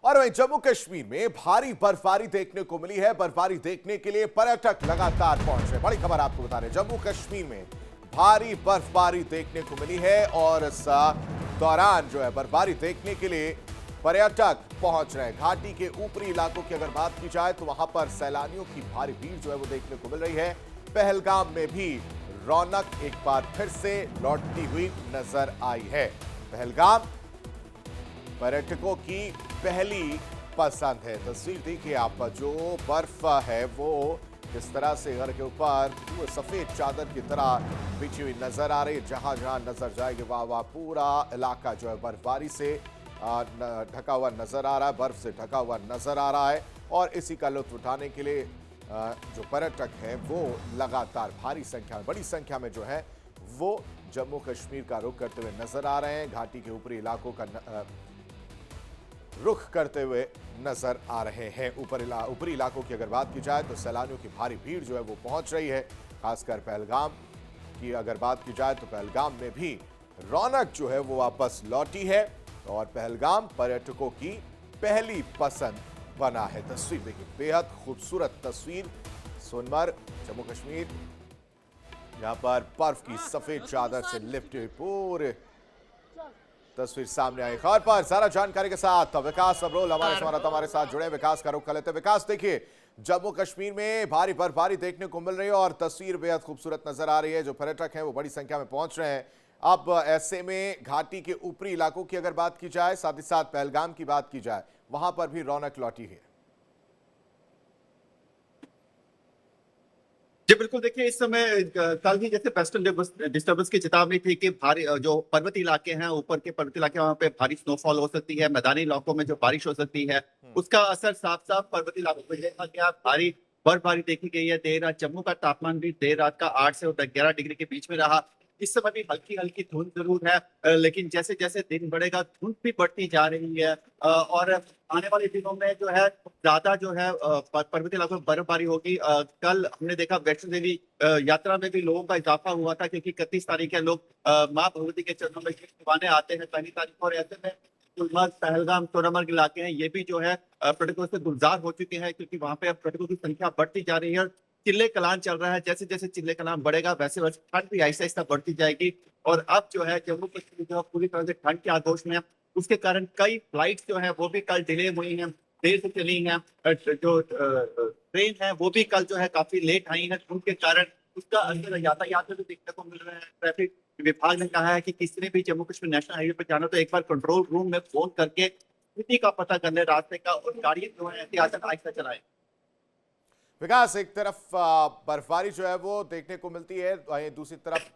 और वहीं जम्मू कश्मीर में भारी बर्फबारी देखने को मिली है। बर्फबारी देखने के लिए पर्यटक लगातार पहुंच रहे। बड़ी खबर आपको बता रहे, जम्मू कश्मीर में भारी बर्फबारी देखने को मिली है और इस दौरान जो है बर्फबारी देखने के लिए पर्यटक पहुंच रहे हैं। घाटी के ऊपरी इलाकों की अगर बात की जाए तो वहां पर सैलानियों की भारी भीड़ जो है वो देखने को मिल रही है। पहलगाम में भी रौनक एक बार फिर से लौटती हुई नजर आई है। पहलगाम पर्यटकों की पहली पसंद है। तस्वीर देखिए आप, जो बर्फ है वो किस तरह से घर के ऊपर सफेद चादर की तरह बिछी हुई नजर आ रही है। जहां जहां नजर जाएगी वहां पूरा इलाका जो है बर्फबारी से ढका हुआ नजर आ रहा है, बर्फ से ढका हुआ नजर आ रहा है। और इसी का लुत्फ उठाने के लिए जो पर्यटक हैं वो लगातार भारी संख्या में, बड़ी संख्या में जो है वो जम्मू कश्मीर का रुख करते हुए नजर आ रहे हैं। घाटी के ऊपरी इलाकों का रुख करते हुए नजर आ रहे हैं। ऊपरी इलाकों की अगर बात की जाए तो सैलानियों की भारी भीड़ जो है वो पहुंच रही है। खासकर पहलगाम की अगर बात की जाए तो पहलगाम में भी रौनक जो है वो वापस लौटी है और पहलगाम पर्यटकों की पहली पसंद बना है। तस्वीर देखिए, बेहद खूबसूरत तस्वीर। सोनमर्ग, जम्मू कश्मीर, यहां पर बर्फ की सफेद चादर से लिपटे हुए पूरे तस्वीर सामने आई। खबर पर सारा जानकारी के साथ विकास अब्रोल हमारे साथ जुड़े। विकास का रुख कर लेते। विकास, देखिए जम्मू कश्मीर में भारी बर्फबारी देखने को मिल रही है और तस्वीर बेहद खूबसूरत नजर आ रही है। जो पर्यटक हैं वो बड़ी संख्या में पहुंच रहे हैं। अब ऐसे में घाटी के ऊपरी इलाकों की अगर बात की जाए, साथ ही साथ पहलगाम की बात की जाए, वहां पर भी रौनक लौटी है। जी बिल्कुल, देखिए इस समय कल ही जैसे वेस्टर्न डिस्टर्बेंस की चेतावनी थी कि भारी जो पर्वतीय इलाके हैं, ऊपर के पर्वतीय इलाके, वहां पे भारी स्नोफॉल हो सकती है, मैदानी इलाकों में जो बारिश हो सकती है उसका असर साफ साफ पर्वतीय इलाकों में देखा गया। भारी बर्फबारी देखी गई है। देर रात जम्मू का तापमान भी देर रात का 8 से 11 डिग्री के बीच में रहा। इस समय भी हल्की हल्की धुंध जरूर है, लेकिन जैसे जैसे दिन बढ़ेगा धुंध भी बढ़ती जा रही है। और आने वाले दिनों में जो है ज्यादा जो है पर्वतीय इलाकों में बर्फबारी होगी। कल हमने देखा वैष्णो देवी यात्रा में भी लोगों का इजाफा हुआ था, क्योंकि 31 तारीख है लोग माँ भगवती के चरणों में शीश आते हैं पहली तारीख। और ऐसे में गुलमर्ग, पहलगाम, सोनमर्ग इलाके हैं, ये भी जो है पर्यटकों से गुलजार हो चुके हैं, क्योंकि वहां पे अब पर्यटकों की संख्या बढ़ती जा रही है। और चिल्ले कलान चल रहा है। जैसे जैसे चिल्ले कलान बढ़ेगा वैसे वैसे ठंड भी आहिस्ता आहिस्ता बढ़ती जाएगी। और अब जो है जम्मू कश्मीर जो है पूरी तरह से ठंड के आगोश में है। उसके कारण कई फ्लाइट्स जो है वो भी कल डिले हुई हैं, देर से चली हैं। जो ट्रेन है वो भी कल जो है काफी लेट आई है। उनके कारण उसका असर यातायात में भी देखने को मिल रहा है। ट्रैफिक विभाग ने कहा है कि किसी ने भी जम्मू कश्मीर नेशनल हाईवे पर जाना तो एक बार कंट्रोल रूम में फोन करके स्थिति का पता कर ले रास्ते का, और गाड़ी जो है एहतियातन आहिस्ता चलाए। विकास, एक तरफ बर्फबारी जो है वो देखने को मिलती है, वहीं दूसरी तरफ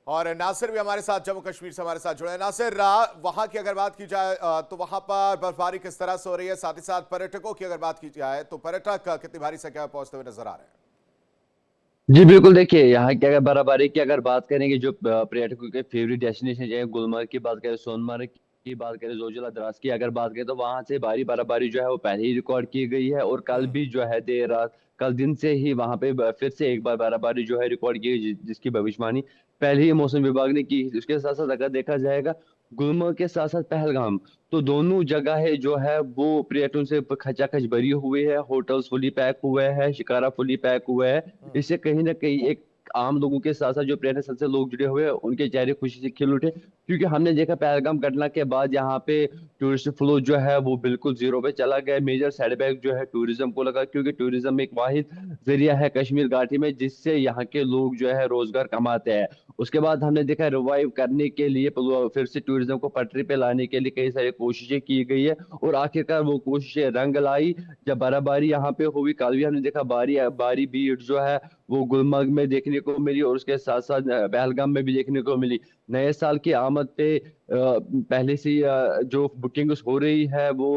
और नासिर भी हमारे साथ जम्मू कश्मीर से हमारे साथ जुड़े हैं। नासिर, वहां की अगर बात की जाए तो वहां पर बर्फबारी किस तरह से हो रही है? साथ ही साथ पर्यटकों की अगर बात की जाए तो पर्यटक कितनी भारी संख्या में पहुंचते हुए नजर आ रहे हैं? जी बिल्कुल, देखिए यहाँ की अगर बर्फबारी की अगर बात करेंगे, जो पर्यटकों के फेवरेट डेस्टिनेशन जैसे गुलमर्ग की बात करें, सोनमर्ग की बात करें, जोजिला द्रास की अगर बात करें, तो वहां से भारी बर्फबारी जो है वो पहले ही रिकॉर्ड की गई है। और कल भी जो है देर रात, कल दिन से ही वहां पे फिर से एक बार बर्फबारी जो है रिकॉर्ड की गई, जिसकी भविष्यवाणी पहले ही मौसम विभाग ने की। उसके साथ साथ अगर देखा जाएगा, गुलमर्ग के साथ साथ पहलगाम, तो दोनों जगह जो है वो पर्यटन से खचाखच भरी हुई है। होटल्स फुली पैक हुए हैं, शिकारा फुली पैक हुए हैं। इससे कहीं ना कहीं एक आम लोगों के साथ साथ जो पर्यटन स्थल से लोग जुड़े हुए हैं उनके चेहरे खुशी से खिल उठे, क्योंकि हमने देखा पहलगाम घटना के बाद यहाँ पे टूरिस्ट फ्लो जो है वो बिल्कुल जीरो पे चला गया। मेजर सेटबैक जो है टूरिज्म को लगा, क्योंकि टूरिज्म एक वाहिद जरिया है कश्मीर घाटी में जिससे यहाँ के लोग जो है रोजगार कमाते हैं। उसके बाद हमने देखा रिवाइव करने के लिए फिर से टूरिज्म को पटरी पे लाने के लिए कई सारी कोशिशें की गई है, और आखिरकार वो कोशिशें रंग लाई जब बर्फबारी यहाँ पे हुई। कल भी हमने देखा बारी बारी भीड़ जो है वो गुलमर्ग में देखने को मिली, और उसके साथ साथ पहलगाम में भी देखने को मिली। नए साल की आमद पे पहले से ही, जो बुकिंग हो रही है वो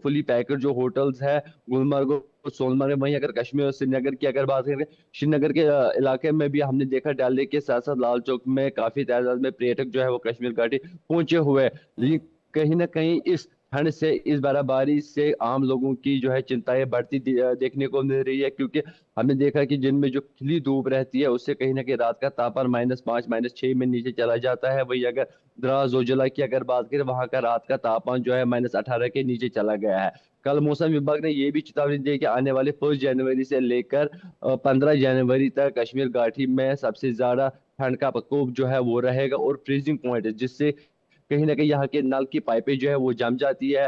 फुली पैकेड जो होटल्स है गुलमर्ग और सोनमर्ग में। वहीं अगर कश्मीर और श्रीनगर की अगर बात करें, श्रीनगर के इलाके में भी हमने देखा डल लेक के साथ साथ लाल चौक में काफी तादाद में पर्यटक जो है वो कश्मीर घाटी पहुंचे हुए हैं। लेकिन कहीं ना कहीं इस ठंड से, इस बर्फबारी से आम लोगों की जो है चिंताएं बढ़ती देखने को मिल रही है, क्योंकि हमने देखा कि दिन में जो खिली धूप रहती है उससे कहीं ना कहीं रात का तापमान -5 -6 में नीचे चला जाता है। वही अगर द्रास जोजिला की अगर बात करें, वहां का रात का तापमान जो है -18 के नीचे चला गया है। कल मौसम विभाग ने ये भी चेतावनी दी कि आने वाले 1 जनवरी से लेकर 15 जनवरी तक कश्मीर घाटी में सबसे ज्यादा ठंड का प्रकोप जो है वो रहेगा और फ्रीजिंग पॉइंट है, जिससे कहीं ना कहीं यहाँ के नल की पाइपें जो है वो जम जाती है।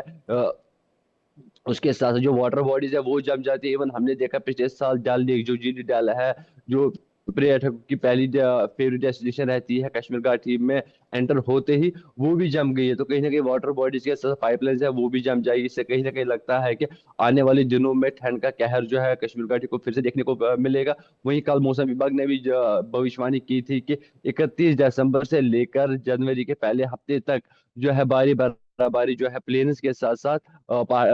उसके साथ जो वाटर बॉडीज है वो जम जाती है। इवन हमने देखा पिछले साल डल लेक, जो जीडी डल है, जो पर्यटक की पहली फेवरेट डेस्टिनेशन रहती है कश्मीर घाटी में, एंटर होते ही वो भी जम गई है। तो कहीं ना कहीं वाटर बॉडीज के साथ पाइपलाइन है वो भी जम जाएगी। इससे कहीं ना कहीं लगता है कि आने वाले दिनों में ठंड का कहर जो है कश्मीर घाटी को फिर से देखने को मिलेगा। वहीं कल मौसम विभाग ने भी भविष्यवाणी की थी कि 31 दिसंबर से लेकर जनवरी के पहले हफ्ते तक जो है भारी बर्फबारी जो है प्लेन्स के साथ साथ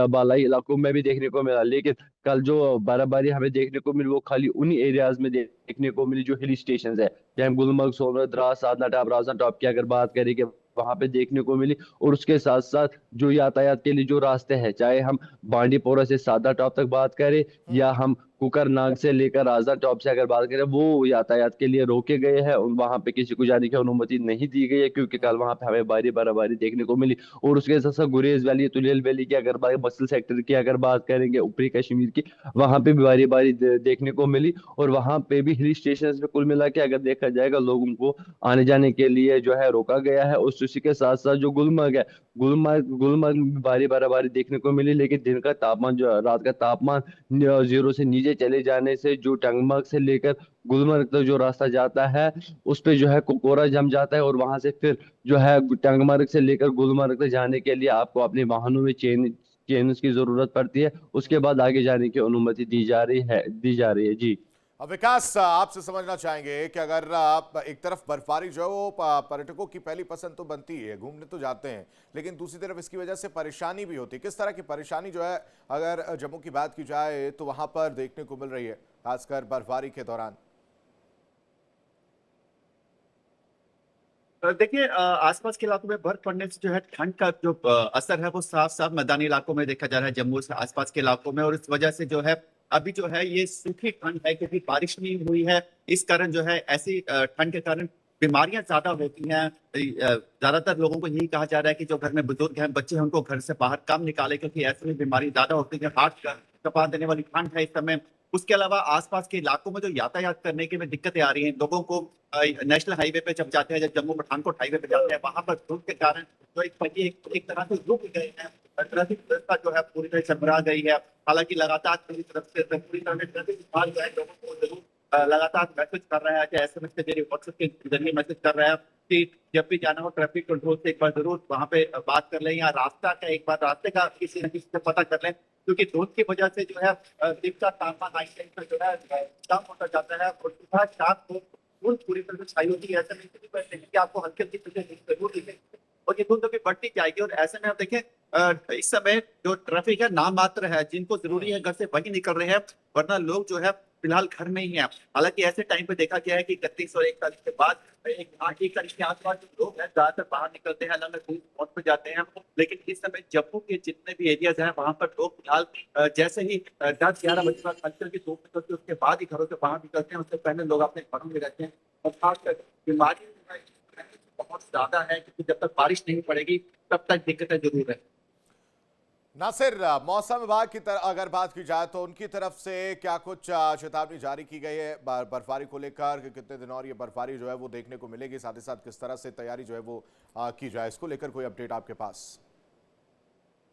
बालाई इलाकों में भी देखने को मिला। लेकिन कल जो बर्फबारी हमें देखने को मिली वो खाली उन्हीं एरियाज में देखने को मिली जो हिल स्टेशन है, जैसे गुलमर्ग, सोनभद्र, द्रास, साधना टॉप, राजन टॉप की अगर बात करें कि वहां पे देखने को मिली। और उसके साथ साथ जो यातायात के लिए जो रास्ते हैं, चाहे हम बांडीपोरा से सादा टॉप तक बात करें या हम कुकरनाग से लेकर राजा टॉप से अगर बात करें, वो यातायात के लिए रोके गए हैं और वहां पे किसी को जाने की अनुमति नहीं दी गई है, क्योंकि कल वहां पे हमें भारी बर्फबारी देखने को मिली। और उसके साथ साथ गुरेज वैली, तुलेल वैली की अगर बात, बस्तर सेक्टर की अगर बात करेंगे, ऊपरी कश्मीर की, वहां पे भी भारी बारी देखने को मिली। और वहां पे भी हिल स्टेशन पे कुल मिला के अगर देखा जाएगा, लोगों को आने जाने के लिए जो है रोका गया है। और उसी के साथ साथ जो गुलमर्ग है, गुलमर्ग में भी भारी बर्फबारी देखने को मिली। लेकिन दिन का तापमान, जो रात का तापमान 0 से नीचे चले जाने से जो टंगमर्ग से लेकर गुलमर्ग तक जो रास्ता जाता है उस पे जो है कोहरा जम जाता है। और वहां से फिर जो है टंगमर्ग से लेकर गुलमर्ग तक जाने के लिए आपको अपने वाहनों में चेन की जरूरत पड़ती है। उसके बाद आगे जाने की अनुमति दी जा रही है जी। अब विकास, आपसे समझना चाहेंगे कि अगर आप एक तरफ बर्फबारी जो है वो पर्यटकों की पहली पसंद तो बनती है, घूमने तो जाते हैं, लेकिन दूसरी तरफ इसकी वजह से परेशानी भी होती है। किस तरह की परेशानी जो है अगर जम्मू की बात की जाए तो वहां पर देखने को मिल रही है, खासकर बर्फबारी के दौरान? देखिए, आसपास के इलाकों में बर्फ पड़ने से जो है ठंड का जो असर है वो साफ साफ मैदानी इलाकों में देखा जा रहा है, जम्मू से आसपास के इलाकों में। और इस वजह से जो है अभी जो है ये सूखी ठंड है, क्योंकि बारिश नहीं हुई है। इस कारण जो है ऐसी ठंड के कारण बीमारियां ज्यादा होती हैं। ज्यादातर लोगों को यही कहा जा रहा है कि जो घर में बुजुर्ग हैं, बच्चे हैं, उनको घर से बाहर कम निकाले, क्योंकि ऐसे में बीमारी ज्यादा होती है। हार्ट का कपा देने वाली ठंड है इस समय। उसके अलावा आसपास के इलाकों में जो यातायात करने के में दिक्कतें आ रही हैं लोगों को। नेशनल हाईवे पे जब जाते हैं, जब जम्मू पठानकोट हाईवे पे जाते हैं, वहां पर धुंध के कारण जो एक तरह से रुक गए हैं। ट्रैफिक व्यवस्था जो है पूरी तरह चरमरा गई है। हालांकि लगातार पूरी तरह से ट्रैफिक विभाग जो है लोगों को जरूर लगातार मैसेज कर रहा है, चाहे एसएमएस के जरिए, व्हाट्सएप के जरिए मैसेज कर रहा है कि जब भी जाना हो ट्रैफिक कंट्रोल से एक बार जरूर वहां पे बात कर लें, या रास्ते का किसी न किसी से पता कर लें। क्योंकि धुंध की वजह से जो है दिन का तापमान नाइट टाइम पर जो है कम होता जाता है, और सुबह शाम को धुंध पूरी तरह से छाई होती है। ऐसा नहीं कि आपको हल्की हल्की धुंध जरूर दिखेगी, और ये धुंध अभी बढ़ती जाएगी। और ऐसे में आप देखें, इस समय जो ट्रैफिक है नाम मात्र है, जिनको जरूरी है घर से वही निकल रहे हैं, वरना लोग जो है फिलहाल घर में ही है। हालांकि ऐसे टाइम पे देखा गया है कि 31 और 1 तारीख के बाद, 1 तारीख के आसपास जो लोग हैं ज्यादातर बाहर निकलते हैं, अलग अलग पहुंच पे जाते हैं। लेकिन इस समय जम्मू के जितने भी एरियाज हैं वहां पर लोग फिलहाल जैसे ही 10-11 बजे बाद हल्की की धूप निकलती है, उसके बाद ही घरों से बाहर निकलते हैं। उससे पहले लोग अपने घरों में रहते हैं। और खासकर बीमारी बहुत ज्यादा है, क्योंकि जब तक बारिश नहीं पड़ेगी तब तक दिक्कतें जरूर है। नासिर, मौसम विभाग की तरफ अगर बात की जाए तो उनकी तरफ से क्या कुछ चेतावनी जारी की गई है बर्फबारी को लेकर कि कितने दिन और ये बर्फबारी जो है वो देखने को मिलेगी, साथ ही साथ किस तरह से तैयारी जो है वो की जाए, इसको लेकर कोई अपडेट आपके पास?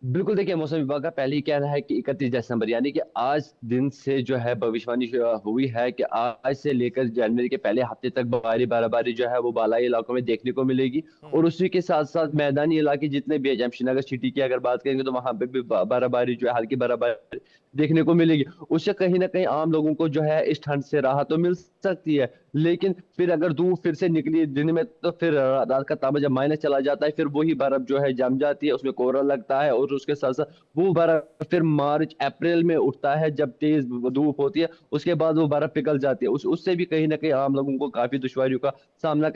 बिल्कुल, देखिए मौसम विभाग का पहले ही कहना है कि 31 दिसंबर यानी कि आज दिन से जो है भविष्यवाणी हुई है कि आज से लेकर जनवरी के पहले हफ्ते तक भारी बर्फबारी जो है वो बालाई इलाकों में देखने को मिलेगी। और उसी के साथ साथ मैदानी इलाके जितने भी है, श्रीनगर सिटी की अगर बात करेंगे तो वहां पे भी बर्फबारी जो है, हल्की बर्फबारी देखने को मिलेगी। उससे कहीं ना कहीं आम लोगों को जो है इस ठंड से राहत तो मिल सकती है। लेकिन फिर अगर धूप फिर से निकली दिन में तो फिर रात का तापमान जब माइनस चला जाता है, फिर वही बर्फ जो है जम जाती है, उसमें कोहरा लगता है। और उसके साथ साथ वो बर्फ फिर मार्च अप्रैल में उठता है जब तेज धूप होती है, उसके बाद वो बर्फ पिघल जाती है। उससे भी कहीं ना कहीं आम लोगों को काफी दुश्वारियों का सामना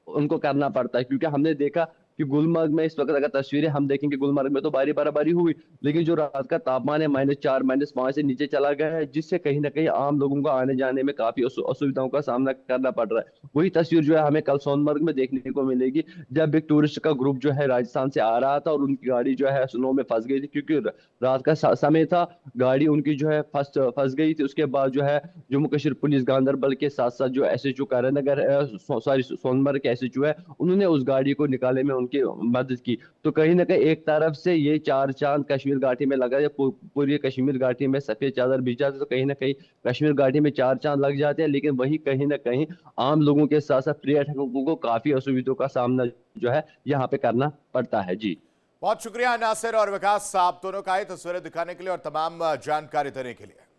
उनको करना पड़ता है। क्योंकि हमने देखा कि गुलमर्ग में इस वक्त अगर तस्वीरें हम देखेंगे, गुलमर्ग में तो भारी बर्फबारी हुई, लेकिन जो रात का तापमान है -4 -5 से नीचे चला गया है, जिससे कहीं ना कहीं आम लोगों को आने जाने में काफी असुविधाओं का सामना करना पड़ रहा है। वही तस्वीर जो है हमें कल सोनमर्ग में देखने को मिलेगी, जब एक टूरिस्ट का ग्रुप जो है राजस्थान से आ रहा था और उनकी गाड़ी जो है स्नो में फंस गई थी, क्योंकि रात का समय था, गाड़ी उनकी जो है फंस गई थी। उसके बाद जो है जम्मू कश्मीर पुलिस गांधरबल के साथ साथ जो एसएचओ कारानगर सॉरी सोनमर्ग के एसएचओ है, उन्होंने उस गाड़ी को निकालने में उनकी मदद की। तो कहीं ना कहीं एक तरफ से ये चार चांद कश्मीर घाटी में लगा है, पूरी कश्मीर घाटी में सफेद चादर बिछ जाती है, तो कहीं ना कहीं कश्मीर घाटी में चार चांद लग जाते हैं। लेकिन वही कहीं ना कहीं आम लोगों के साथ साथ पर्यटकों को काफी असुविधाओं का सामना जो है यहाँ पे करना पड़ता है। जी बहुत शुक्रिया नासिर और विकास, आप दोनों का ये तस्वीरें दिखाने के लिए और तमाम जानकारी देने के लिए।